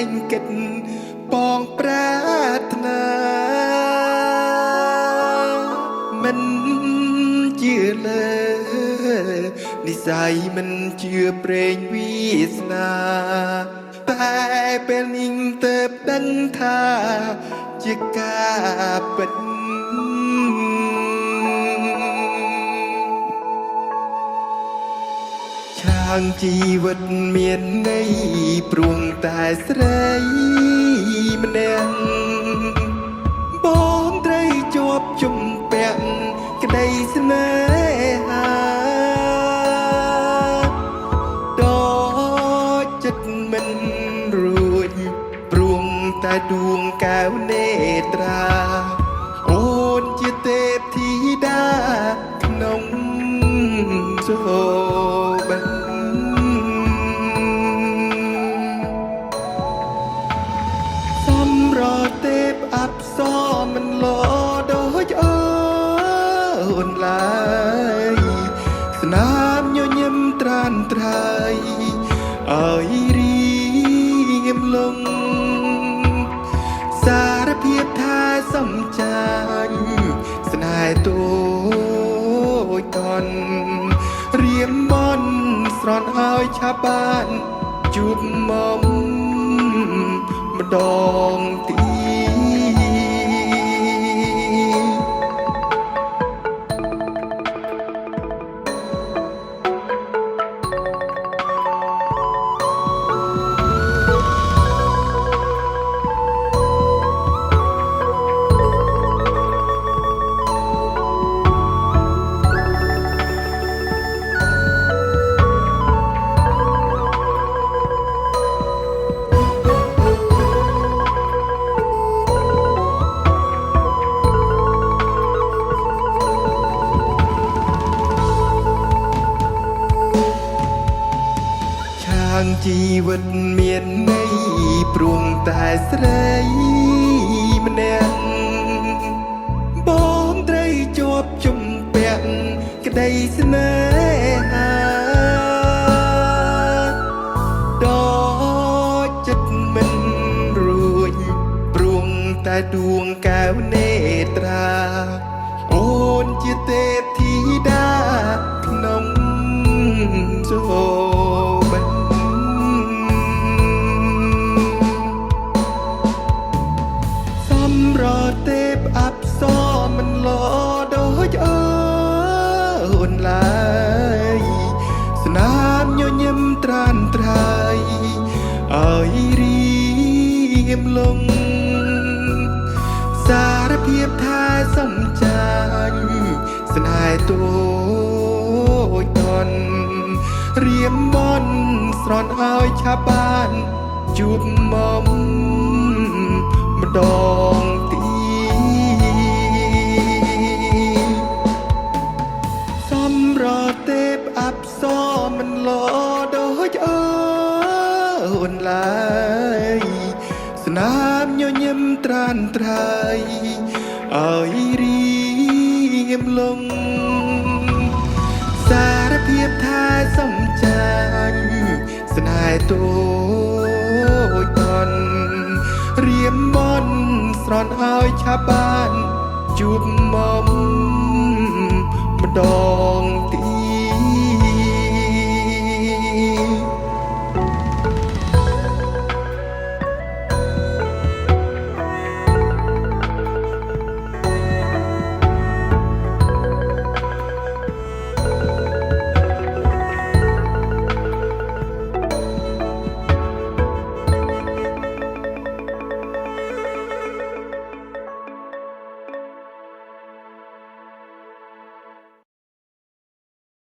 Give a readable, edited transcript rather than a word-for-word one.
งกิดปองปรารถนามันเชื่อเลยนิสัยมันเชื่อเปร่งวิสนาแต่เป็นยิ่งเติบดังท่าจะกล้าเป็นช่างជីវិតមានន័យព្រោះតែស្រីម្នាក់បងត្រីជាប់ជំពាក់ក្តីស្នេហាដល់ចិត្តមិនរួចព្រោះតែដួងកែវនេត្រាអូនជាទេពធីតាក្នុងសូបិនទេពអប្សរមិនលោដូចអូនឡើយស្នាមញញឹមត្រានត្រៃឲ្យរៀមលងសារភាពថាសំចាញ់ស្នេហ៍តូចតន់រៀមបនស្រន់ឲ្យឆាប់បានជួបមកម្ដងទីជីវិតមានន័យព្រោះតែស្រីម្នាក់បងត្រីជាប់ជំពាក់ក្តីស្នេហាដល់ចិត្តមិនរួចព្រោះតែដួងកែវនេត្រាអូនជាទេពធីតាក្នុងសូបិនទេពអប្សរមិនលោដូចអូនឡើយស្នាមញញឹមត្រានត្រៃឲ្យរៀមលងសារភាពថាសំចាញ់ស្នេហ៍តូចតន់រៀមបនស្រន់ឲ្យឆាប់បានជួបមកម្ដងទីទេពអប្សរមិនលោដូចអូនឡើយស្នាមញញឹមត្រានត្រៃឲ្យរៀមលងសារភាពថាសំចាញ់ស្នេហ៍តូចតន់រៀមបនស្រន់ឲ្យឆាប់បានជួបមកម្ដង